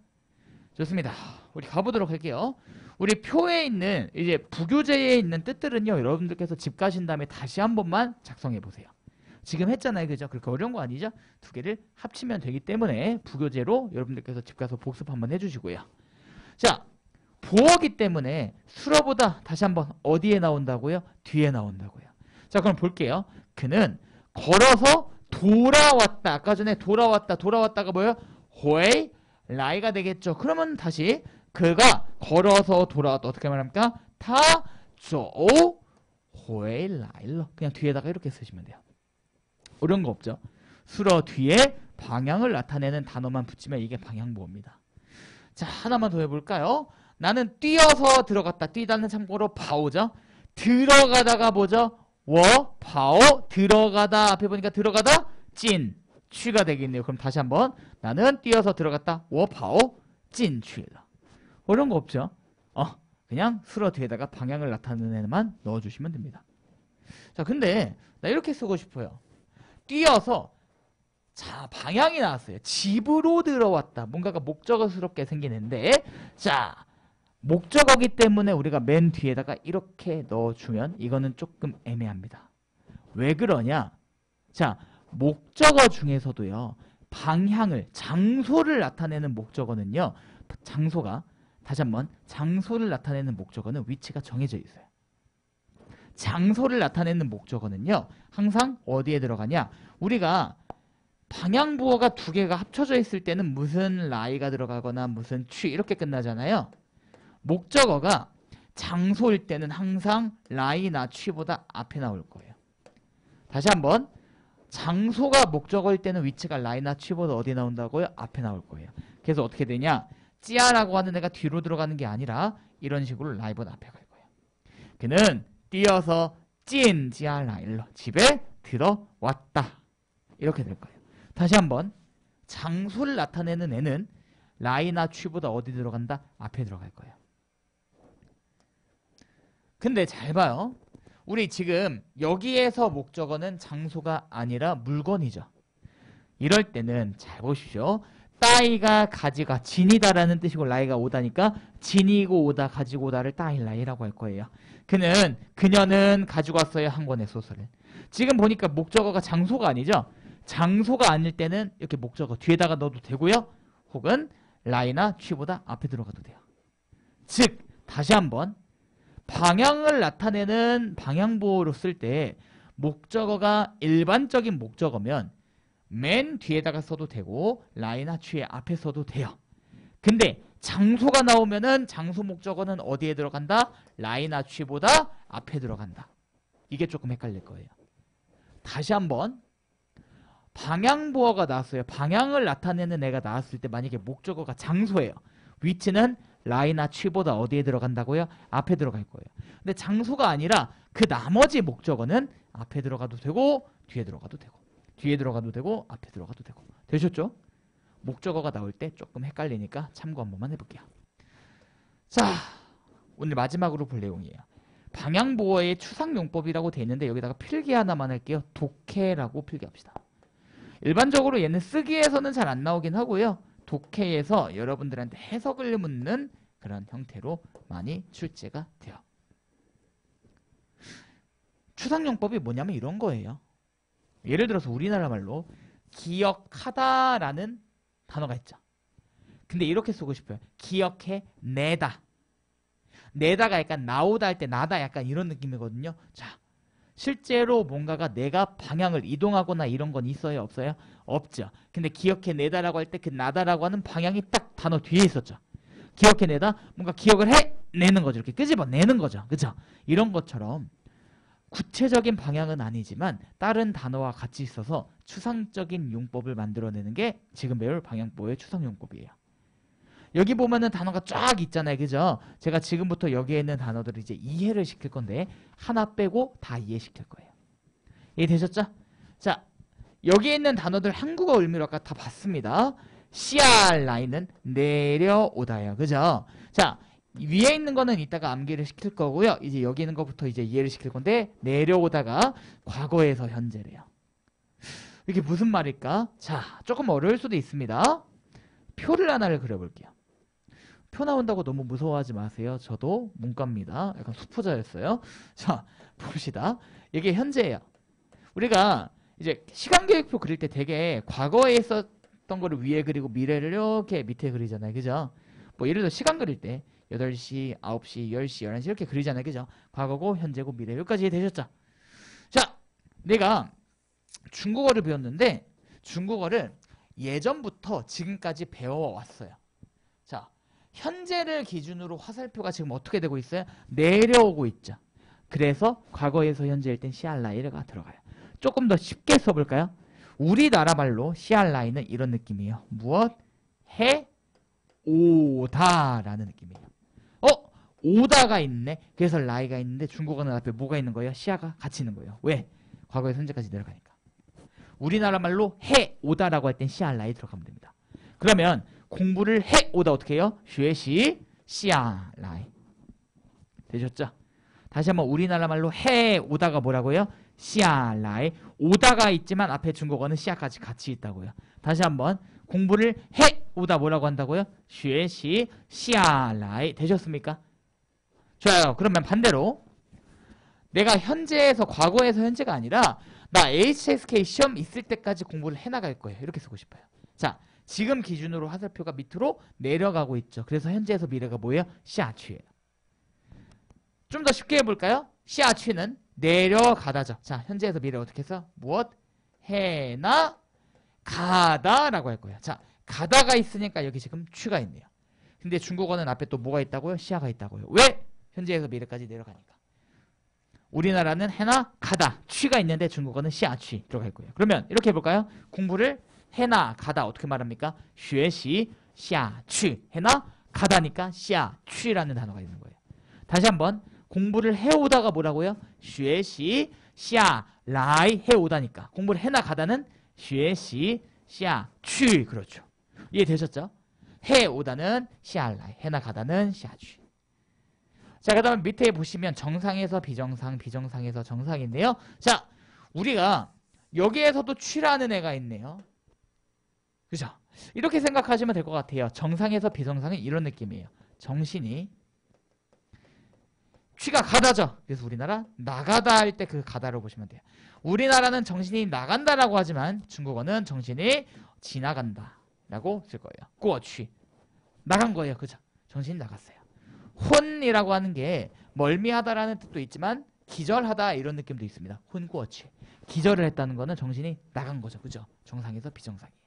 좋습니다. 우리 가보도록 할게요. 우리 표에 있는 이제 부교재에 있는 뜻들은요, 여러분들께서 집 가신 다음에 다시 한 번만 작성해 보세요. 지금 했잖아요. 그죠? 그렇게 어려운 거 아니죠? 두 개를 합치면 되기 때문에 부교재로 여러분들께서 집 가서 복습 한번 해주시고요. 자, 보어기 때문에 수로보다 다시 한번 어디에 나온다고요? 뒤에 나온다고요. 자, 그럼 볼게요. 그는 걸어서 돌아왔다. 아까 전에 돌아왔다가 뭐예요? 회 라이가 되겠죠. 그러면 다시 그가 걸어서 돌아왔다. 어떻게 말합니까? 타조 회라이러. 그냥 뒤에다가 이렇게 쓰시면 돼요. 어려운 거 없죠. 수로 뒤에 방향을 나타내는 단어만 붙이면 이게 방향보어입니다. 자, 하나만 더 해볼까요? 나는 뛰어서 들어갔다. 뛰다는 참고로 바오죠. 들어가다가 뭐죠? 바오. 들어가다. 앞에 보니까 들어가다 찐 취가 되겠네요. 그럼 다시 한번. 나는 뛰어서 들어갔다. 바오 찐 취다. 어려운 거 없죠? 그냥 수로 뒤에다가 방향을 나타내는 애만 넣어주시면 됩니다. 자, 근데 나 이렇게 쓰고 싶어요. 뛰어서 자, 방향이 나왔어요. 집으로 들어왔다. 뭔가가 목적어스럽게 생기는데, 자, 목적어기 때문에 우리가 맨 뒤에다가 이렇게 넣어주면 이거는 조금 애매합니다. 왜 그러냐? 자, 목적어 중에서도요, 방향을, 장소를 나타내는 목적어는요, 장소가, 다시 한번, 장소를 나타내는 목적어는 위치가 정해져 있어요. 장소를 나타내는 목적어는요, 항상 어디에 들어가냐? 우리가 방향부호가 두 개가 합쳐져 있을 때는 무슨 라이가 들어가거나 무슨 취 이렇게 끝나잖아요. 목적어가 장소일 때는 항상 라이나 취보다 앞에 나올 거예요. 다시 한번, 장소가 목적어일 때는 위치가 라이나 취보다 어디 나온다고요? 앞에 나올 거예요. 그래서 어떻게 되냐? 찌아라고 하는 애가 뒤로 들어가는 게 아니라 이런 식으로 라이보다 앞에 갈 거예요. 그는 뛰어서 찐 찌아 라일러 집에 들어왔다. 이렇게 될 거예요. 다시 한번, 장소를 나타내는 애는 라이나 취보다 어디 들어간다? 앞에 들어갈 거예요. 근데 잘 봐요. 우리 지금 여기에서 목적어는 장소가 아니라 물건이죠. 이럴 때는 잘 보십시오. 따이가 가지가 진이다라는 뜻이고 라이가 오다니까 진이고 오다 가지고 오다를 따일라이라고 할 거예요. 그녀는 가지고 왔어요. 한 권의 소설을. 지금 보니까 목적어가 장소가 아니죠. 장소가 아닐 때는 이렇게 목적어 뒤에다가 넣어도 되고요. 혹은 라이나 취보다 앞에 들어가도 돼요. 즉 다시 한번, 방향을 나타내는 방향보호로 쓸 때 목적어가 일반적인 목적어면 맨 뒤에다가 써도 되고 라이나 취의 앞에 써도 돼요. 근데 장소가 나오면은 장소 목적어는 어디에 들어간다? 라이나 취보다 앞에 들어간다. 이게 조금 헷갈릴 거예요. 다시 한번, 방향보어가 나왔어요. 방향을 나타내는 애가 나왔을 때 만약에 목적어가 장소예요. 위치는 라이나 취보다 어디에 들어간다고요? 앞에 들어갈 거예요. 근데 장소가 아니라 그 나머지 목적어는 앞에 들어가도 되고 뒤에 들어가도 되고 뒤에 들어가도 되고 앞에 들어가도 되고. 되셨죠? 목적어가 나올 때 조금 헷갈리니까 참고 한 번만 해볼게요. 자, 오늘 마지막으로 볼 내용이에요. 방향보어의 추상용법이라고 돼 있는데 여기다가 필기 하나만 할게요. 독해라고 필기합시다. 일반적으로 얘는 쓰기에서는 잘 안 나오긴 하고요. 독해에서 여러분들한테 해석을 묻는 그런 형태로 많이 출제가 돼요. 추상용법이 뭐냐면 이런 거예요. 예를 들어서 우리나라 말로 기억하다라는 단어가 있죠. 근데 이렇게 쓰고 싶어요. 기억해 내다. 내다가 약간 나오다 할 때 나다 약간 이런 느낌이거든요. 자, 실제로 뭔가가 내가 방향을 이동하거나 이런 건 있어요? 없어요? 없죠. 근데 기억해 내다라고 할 때 그 나다라고 하는 방향이 딱 단어 뒤에 있었죠. 기억해 내다, 뭔가 기억을 해내는 거죠. 이렇게 끄집어내는 거죠. 그죠? 이런 것처럼 구체적인 방향은 아니지만 다른 단어와 같이 있어서 추상적인 용법을 만들어내는 게 지금 배울 방향보호의 추상용법이에요. 여기 보면은 단어가 쫙 있잖아요. 그죠? 제가 지금부터 여기에 있는 단어들을 이제 이해를 시킬 건데 하나 빼고 다 이해시킬 거예요. 이해되셨죠? 자, 여기에 있는 단어들 한국어 의미로 아까 다 봤습니다. 씨알 라인은 내려오다예요. 그죠? 자, 위에 있는 거는 이따가 암기를 시킬 거고요. 이제 여기 있는 것부터 이제 이해를 시킬 건데 내려오다가 과거에서 현재래요. 이게 무슨 말일까? 자, 조금 어려울 수도 있습니다. 표를 하나를 그려볼게요. 표 나온다고 너무 무서워하지 마세요. 저도 문과입니다. 약간 수포자였어요. 자, 봅시다. 이게 현재예요. 우리가 이제 시간계획표 그릴 때 되게 과거에 있었던 거를 위에 그리고 미래를 이렇게 밑에 그리잖아요. 그죠? 뭐 예를 들어 시간 그릴 때 8시, 9시, 10시, 11시 이렇게 그리잖아요. 그죠? 과거고 현재고 미래. 여기까지 이해되셨죠? 자, 내가 중국어를 배웠는데 중국어를 예전부터 지금까지 배워왔어요. 자, 현재를 기준으로 화살표가 지금 어떻게 되고 있어요? 내려오고 있죠. 그래서 과거에서 현재일 땐 씨알라이가 들어가요. 조금 더 쉽게 써볼까요? 우리나라 말로 씨알라이는 이런 느낌이에요. 무엇? 해? 오다라는 느낌이에요. 오다가 있네. 그래서 라이가 있는데 중국어는 앞에 뭐가 있는 거예요? 시아가 같이 있는 거예요. 왜? 과거에서 현재까지 내려가니까. 우리나라 말로 해 오다라고 할 땐 씨알라이 들어가면 됩니다. 그러면 공부를 해 오다 어떻게 해요? 쉐시 씨알라이. 되셨죠? 다시 한번 우리나라 말로 해 오다가 뭐라고요? 시아라이. 오다가 있지만 앞에 중국어는 시아까지 같이 있다고요. 다시 한번 공부를 해 오다 뭐라고 한다고요? 学习 시아라이. 되셨습니까? 좋아요. 그러면 반대로 내가 현재에서 과거에서 현재가 아니라 나 HSK 시험 있을 때까지 공부를 해나갈 거예요. 이렇게 쓰고 싶어요. 자, 지금 기준으로 화살표가 밑으로 내려가고 있죠. 그래서 현재에서 미래가 뭐예요? 시아취예요. 좀 더 쉽게 해볼까요? 시아취는 내려가다죠. 자, 현재에서 미래 어떻게 해서 무엇? 해나 가다라고 할 거예요. 자, 가다가 있으니까 여기 지금 취가 있네요. 근데 중국어는 앞에 또 뭐가 있다고요? 시아가 있다고요. 왜? 현재에서 미래까지 내려가니까. 우리나라는 해나 가다 취가 있는데 중국어는 시아취 들어갈 거예요. 그러면 이렇게 해볼까요? 공부를 해나 가다 어떻게 말합니까? 学习 시아취. 해나 가다니까 시아취라는 단어가 있는 거예요. 다시 한번 공부를 해오다가 뭐라고요? 学习 시아라이 해오다니까 공부를 해나 가다는 学习 시아취. 그렇죠. 이해되셨죠? 해오다는 시아라이 해나 가다는 시아취. 자, 그 다음에 밑에 보시면 정상에서 비정상, 비정상에서 정상인데요. 자, 우리가 여기에서도 취라는 애가 있네요. 그죠? 이렇게 생각하시면 될 것 같아요. 정상에서 비정상은 이런 느낌이에요. 정신이 취가 가다죠. 그래서 우리나라 나가다 할 때 그 가다로 보시면 돼요. 우리나라는 정신이 나간다라고 하지만 중국어는 정신이 지나간다 라고 쓸 거예요. 꼬취 나간 거예요. 그죠? 정신이 나갔어요. 혼이라고 하는 게 멀미하다라는 뜻도 있지만 기절하다 이런 느낌도 있습니다. 혼꾸어치. 기절을 했다는 거는 정신이 나간 거죠. 그죠? 정상에서 비정상이에요.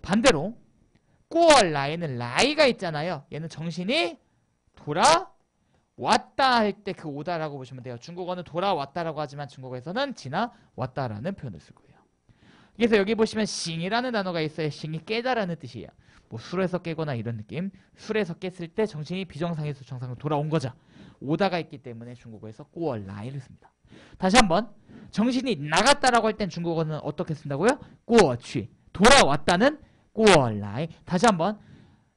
반대로 꾸얼라이는 라이가 있잖아요. 얘는 정신이 돌아왔다 할 때 그 오다라고 보시면 돼요. 중국어는 돌아왔다라고 하지만 중국어에서는 지나왔다라는 표현을 쓸 거예요. 그래서 여기 보시면 싱이라는 단어가 있어요. 싱이 깨다라는 뜻이에요. 뭐 술에서 깨거나 이런 느낌. 술에서 깼을 때 정신이 비정상에서 정상으로 돌아온 거죠. 오다가 있기 때문에 중국어에서 꾸얼라이를 씁니다. 다시 한번 정신이 나갔다라고 할 땐 중국어는 어떻게 쓴다고요? 꾸어취. 돌아왔다는 꾸얼라이. 다시 한번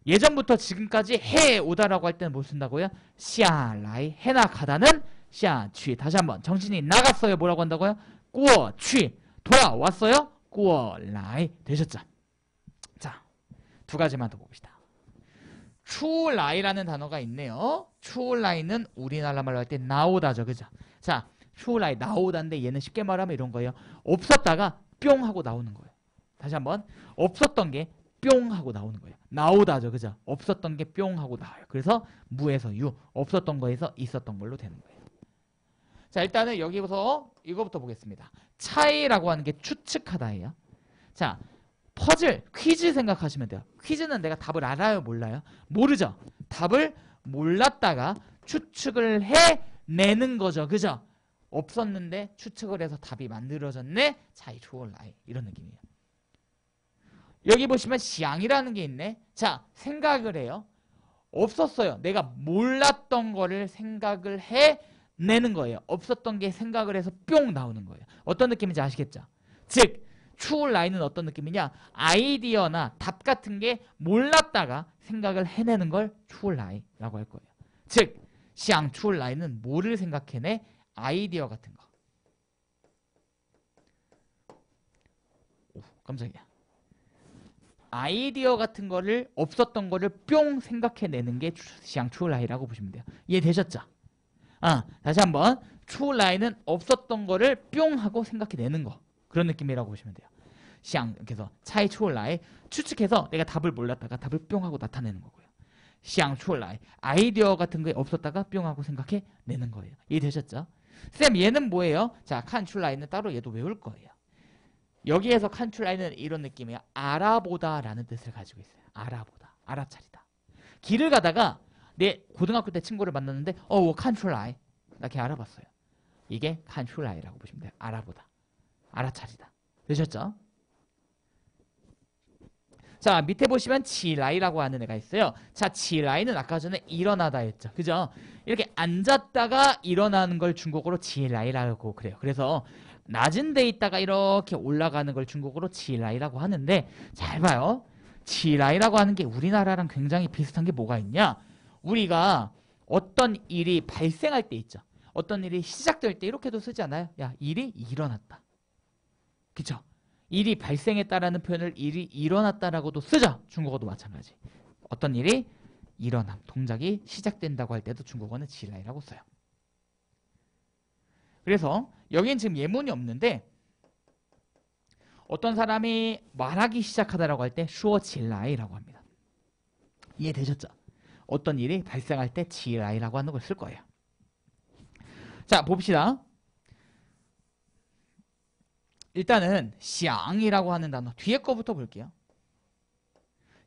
예전부터 지금까지 해오다라고 할 때는 뭐 쓴다고요? 시아라이. 해나 가다는 시아취. 다시 한번 정신이 나갔어요. 뭐라고 한다고요? 꾸어취. 돌아왔어요? 꾸얼라이. 되셨죠? 자, 두 가지만 더 봅시다. 추라이라는 단어가 있네요. 추라이는 우리나라 말로 할 때 나오다죠. 그죠? 자, 추라이 나오다인데 얘는 쉽게 말하면 이런 거예요. 없었다가 뿅 하고 나오는 거예요. 다시 한번 없었던 게 뿅 하고 나오는 거예요. 나오다죠. 그죠? 없었던 게 뿅 하고 나와요. 그래서 무에서 유. 없었던 거에서 있었던 걸로 되는 거예요. 자, 일단은 여기부터 이거부터 보겠습니다. 차이라고 하는 게 추측하다예요. 자, 퍼즐, 퀴즈 생각하시면 돼요. 퀴즈는 내가 답을 알아요, 몰라요? 모르죠? 답을 몰랐다가 추측을 해내는 거죠. 그죠? 없었는데 추측을 해서 답이 만들어졌네. 차이 추월라이. 이런 느낌이에요. 여기 보시면 시앙이라는 게 있네. 자, 생각을 해요. 없었어요. 내가 몰랐던 거를 생각을 해내는 거예요. 없었던 게 생각을 해서 뿅 나오는 거예요. 어떤 느낌인지 아시겠죠? 즉 추울라이는 어떤 느낌이냐? 아이디어나 답 같은 게 몰랐다가 생각을 해내는 걸 추울라이라고 할 거예요. 즉 시앙 추울라이는 뭐를 생각해내? 아이디어 같은 거. 오, 깜짝이야. 아이디어 같은 거를 없었던 거를 뿅 생각해내는 게 시앙 추울라이라고 보시면 돼요. 이해되셨죠? 다시 한번 추울라이는 없었던 거를 뿅 하고 생각해내는 거. 그런 느낌이라고 보시면 돼요. 시앙, 그래서 차이 추올라이 추측해서 내가 답을 몰랐다가 답을 뿅 하고 나타내는 거고요. 시앙 추올라이 아이디어 같은 게 없었다가 뿅 하고 생각해내는 거예요. 이해되셨죠? 쌤 얘는 뭐예요? 자, 칸 출라이는 따로 얘도 외울 거예요. 여기에서 칸 출라이는 이런 느낌이에요. 알아보다 라는 뜻을 가지고 있어요. 알아보다, 알아차리다. 길을 가다가 내 고등학교 때 친구를 만났는데 칸 출라이 나 걔 알아봤어요. 이게 칸 출라이라고 보시면 돼요. 알아보다, 알아차리다. 되셨죠? 자, 밑에 보시면 지라이라고 하는 애가 있어요. 자, 지라이는 아까 전에 일어나다 했죠. 그죠? 이렇게 앉았다가 일어나는 걸 중국어로 지라이라고 그래요. 그래서 낮은 데 있다가 이렇게 올라가는 걸 중국어로 지라이라고 하는데 잘 봐요. 지라이라고 하는 게 우리나라랑 굉장히 비슷한 게 뭐가 있냐? 우리가 어떤 일이 발생할 때 있죠. 어떤 일이 시작될 때 이렇게도 쓰지 않아요? 야, 일이 일어났다. 그쵸? 일이 발생했다라는 표현을 일이 일어났다라고도 쓰죠. 중국어도 마찬가지. 어떤 일이 일어남, 동작이 시작된다고 할 때도 중국어는 지라이라고 써요. 그래서 여기는 지금 예문이 없는데 어떤 사람이 말하기 시작하다라고 할 때 슈어 지라이라고 합니다. 이해되셨죠? 어떤 일이 발생할 때 지라이라고 하는 걸 쓸 거예요. 자, 봅시다. 일단은 샹이라고 하는 단어 뒤에 거부터 볼게요.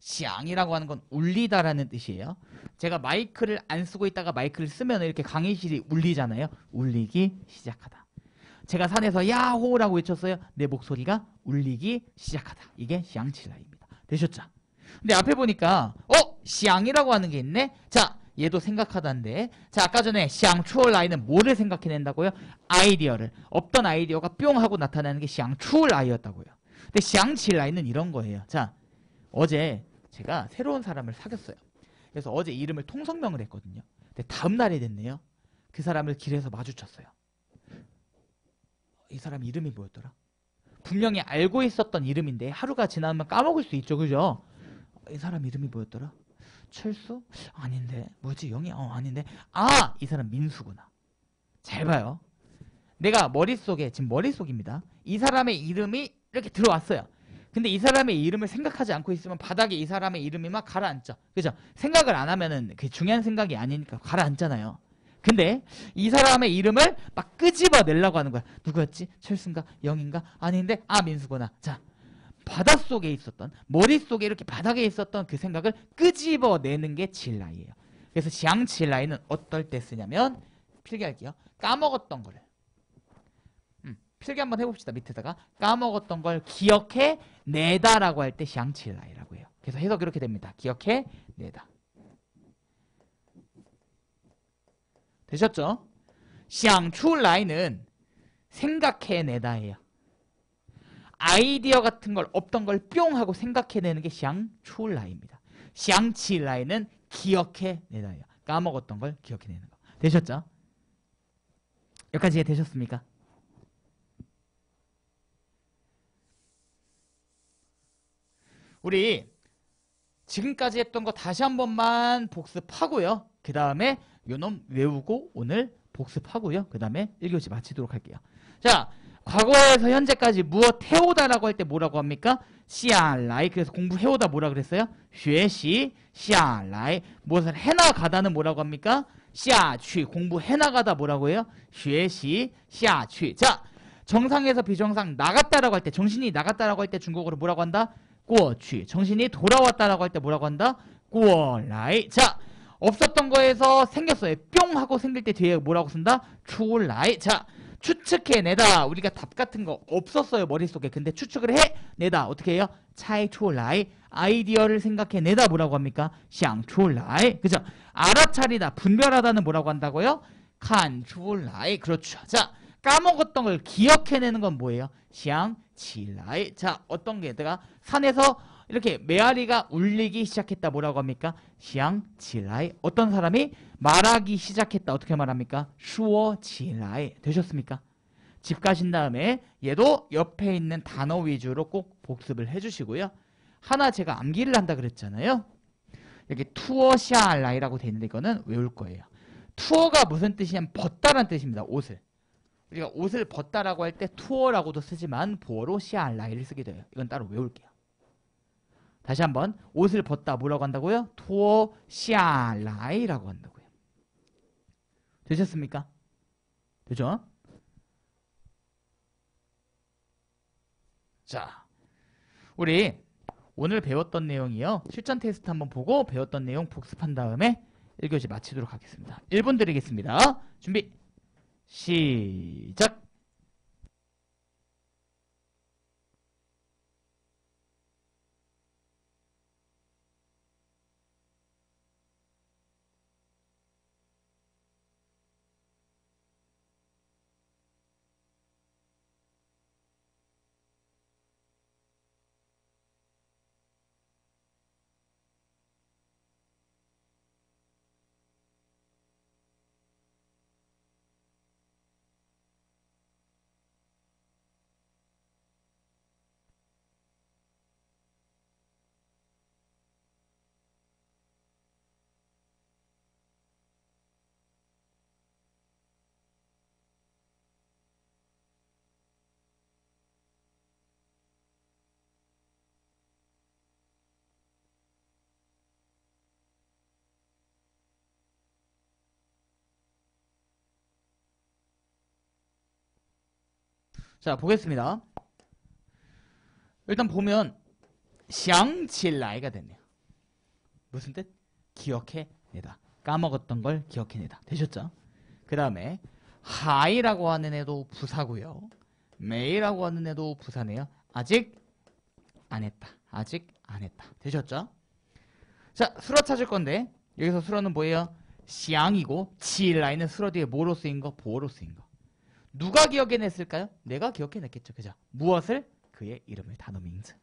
샹이라고 하는 건 울리다라는 뜻이에요. 제가 마이크를 안 쓰고 있다가 마이크를 쓰면 이렇게 강의실이 울리잖아요. 울리기 시작하다. 제가 산에서 야호라고 외쳤어요. 내 목소리가 울리기 시작하다. 이게 샹치라입니다. 되셨죠? 근데 앞에 보니까 샹이라고 하는 게 있네. 자, 얘도 생각하다인데, 자, 아까 전에 샹추얼라이는 뭐를 생각해낸다고요? 아이디어를. 없던 아이디어가 뿅 하고 나타나는 게 샹추얼라이였다고요. 근데 샹치라이는 이런 거예요. 자, 어제 제가 새로운 사람을 사귀었어요. 그래서 어제 이름을 통성명을 했거든요. 근데 다음 날이 됐네요. 그 사람을 길에서 마주쳤어요. 이 사람 이름이 뭐였더라? 분명히 알고 있었던 이름인데 하루가 지나면 까먹을 수 있죠, 그죠? 이 사람 이름이 뭐였더라? 철수? 아닌데. 뭐지? 영희? 아닌데. 아! 이 사람 민수구나. 잘 봐요. 내가 머릿속에, 지금 머릿속입니다. 이 사람의 이름이 이렇게 들어왔어요. 근데 이 사람의 이름을 생각하지 않고 있으면 바닥에 이 사람의 이름이 막 가라앉죠. 그죠? 생각을 안 하면은 그게 중요한 생각이 아니니까 가라앉잖아요. 근데 이 사람의 이름을 막 끄집어내려고 하는 거야. 누구였지? 철수인가? 영인가? 아닌데? 아, 민수구나. 자, 바닷속에 있었던, 머릿속에 이렇게 바닥에 있었던 그 생각을 끄집어내는 게 질라이예요. 그래서 샹질라이는 어떨 때 쓰냐면, 필기할게요. 까먹었던 거를. 필기 한번 해봅시다. 밑에다가 까먹었던 걸 기억해 내다라고 할 때 샹칠라이라고 해요. 그래서 해석이 이렇게 됩니다. 기억해 내다. 되셨죠? 샹출라이는 생각해내다예요. 아이디어 같은 걸 없던 걸 뿅 하고 생각해내는 게 샹출라이입니다. 샹칠라이는 기억해내다예요. 까먹었던 걸 기억해내는 거. 되셨죠? 여기까지 이해되셨습니까? 우리 지금까지 했던 거 다시 한 번만 복습하고요. 그 다음에 요놈 외우고 오늘 복습하고요. 그 다음에 1교시 마치도록 할게요. 자, 과거에서 현재까지 무엇 해오다라고 할 때 뭐라고 합니까? 시아라이. 그래서 공부해오다 뭐라 그랬어요? 学习 시아라이. 무엇을 해나가다는 뭐라고 합니까? 下去. 공부해나가다 뭐라고 해요? 学习 下去. 자, 정상에서 비정상 나갔다라고 할 때, 정신이 나갔다라고 할 때 중국어로 뭐라고 한다? 过去. 정신이 돌아왔다라고 할 때 뭐라고 한다? 过来. 자, 없었던 거에서 생겼어요. 뿅 하고 생길 때 뒤에 뭐라고 쓴다? 出来. 자, 추측해내다. 우리가 답 같은 거 없었어요, 머릿속에. 근데 추측을 해내다. 어떻게 해요? 猜出来. 아이디어를 생각해내다 뭐라고 합니까? 想出来. 그죠? 알아차리다, 분별하다는 뭐라고 한다고요? 看出来. 그렇죠. 자, 까먹었던 걸 기억해내는 건 뭐예요? 想起来. 자, 어떤 게 내가 산에서 이렇게 메아리가 울리기 시작했다 뭐라고 합니까? 想起来. 어떤 사람이 말하기 시작했다 어떻게 말합니까? 说起来. 되셨습니까? 집 가신 다음에 얘도 옆에 있는 단어 위주로 꼭 복습을 해주시고요. 하나 제가 암기를 한다 그랬잖아요. 여기 투어샤라이라고 되어 있는데 이거는 외울 거예요. 투어가 무슨 뜻이냐면 벗다라는 뜻입니다. 옷을. 우리가 옷을 벗다라고 할 때 투어라고도 쓰지만 보어로 시알라이를 쓰게 돼요. 이건 따로 외울게요. 다시 한번 옷을 벗다 뭐라고 한다고요? 투어 시알라이라고 한다고요. 되셨습니까? 되죠? 자, 우리 오늘 배웠던 내용이요. 실전 테스트 한번 보고 배웠던 내용 복습한 다음에 1교시 마치도록 하겠습니다. 1분 드리겠습니다. 준비 시작. 자, 보겠습니다. 일단 보면 想起来가 됐네요. 무슨 뜻? 기억해내다. 까먹었던 걸 기억해내다. 되셨죠? 그 다음에 하이라고 하는 애도 부사고요. 메이라고 하는 애도 부사네요. 아직 안 했다. 아직 안 했다. 되셨죠? 자, 수로 찾을 건데 여기서 수로는 뭐예요? 想이고 起来는 수로 뒤에 뭐로 쓰인 거? 보어로 쓰인 거. 누가 기억해냈을까요? 내가 기억해냈겠죠. 그죠? 무엇을? 그의 이름을 단어 밍즈.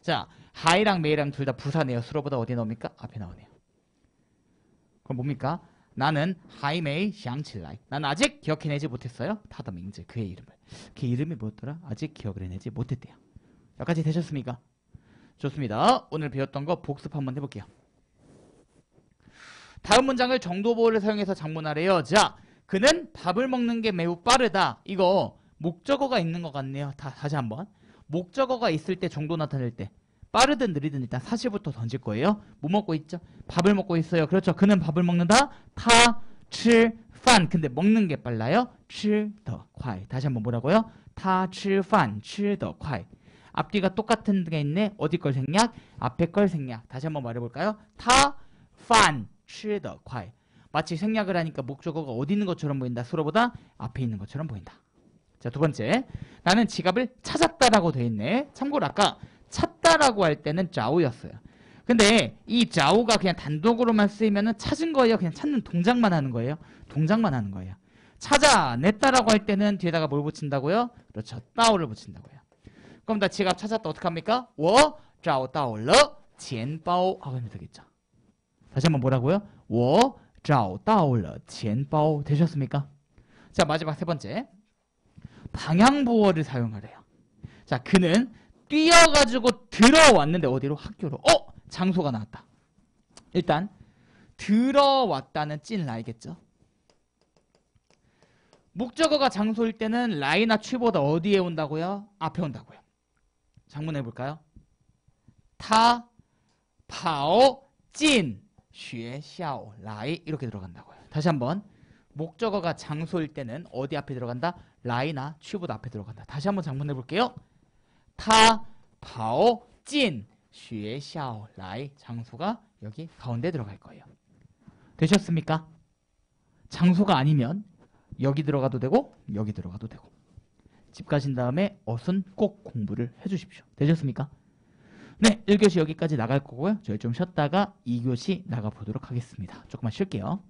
자, 하이랑 메이랑 둘 다 부사네요. 수로보다 어디에 나옵니까? 앞에 나오네요. 그럼 뭡니까? 나는 하이 메이 샹칠라이. 난 아직 기억해내지 못했어요. 타더 밍즈. 그의 이름을. 그 이름이 뭐였더라? 아직 기억을 해내지 못했대요. 여기까지 되셨습니까? 좋습니다. 오늘 배웠던 거 복습 한번 해볼게요. 다음 문장을 정도보호를 사용해서 작문하래요. 자, 그는 밥을 먹는 게 매우 빠르다. 이거 목적어가 있는 것 같네요. 다시 한번. 목적어가 있을 때 정도 나타낼 때 빠르든 느리든 일단 사실부터 던질 거예요. 뭐 먹고 있죠? 밥을 먹고 있어요. 그렇죠. 그는 밥을 먹는다. 타, 치, 판. 근데 먹는 게 빨라요. 치, 더, 콰이. 다시 한번 뭐라고요? 타, 치, 판, 치, 더, 콰이. 앞뒤가 똑같은 게 있네. 어디 걸 생략? 앞에 걸 생략. 다시 한번 말해볼까요? 타, 판, 치, 더, 콰이. 마치 생략을 하니까 목적어가 어디 있는 것처럼 보인다. 수로보다 앞에 있는 것처럼 보인다. 자, 두 번째. 나는 지갑을 찾았다라고 돼 있네. 참고로 아까 찾다라고 할 때는 좌우였어요. 근데 이 좌우가 그냥 단독으로만 쓰이면은 찾은 거예요. 그냥 찾는 동작만 하는 거예요. 동작만 하는 거예요. 찾아냈다라고 할 때는 뒤에다가 뭘 붙인다고요? 그렇죠. 따오를 붙인다고요. 그럼 나 지갑 찾았다 어떡합니까? 我找到了钱包 하고 하면 되겠죠. 다시 한번 뭐라고요? 我找到了钱包 되셨습니까? 자, 마지막 세 번째. 방향부호를 사용하래요. 자, 그는 뛰어가지고 들어왔는데 어디로? 학교로. 장소가 나왔다. 일단 들어왔다는 찐 라이겠죠. 목적어가 장소일 때는 라이나 취보다 어디에 온다고요? 앞에 온다고요. 장문해 볼까요? 타, 파오, 찐, 学校, 라이 이렇게 들어간다고요. 다시 한번. 목적어가 장소일 때는 어디 앞에 들어간다? 라이나 취보다 앞에 들어간다. 다시 한번 장문해 볼게요. 타, 파오, 찐, 学校, 라이. 장소가 여기 가운데 들어갈 거예요. 되셨습니까? 장소가 아니면 여기 들어가도 되고 여기 들어가도 되고. 집 가신 다음에 어순 꼭 공부를 해주십시오. 되셨습니까? 네, 1교시 여기까지 나갈 거고요. 저희 좀 쉬었다가 2교시 나가보도록 하겠습니다. 조금만 쉴게요.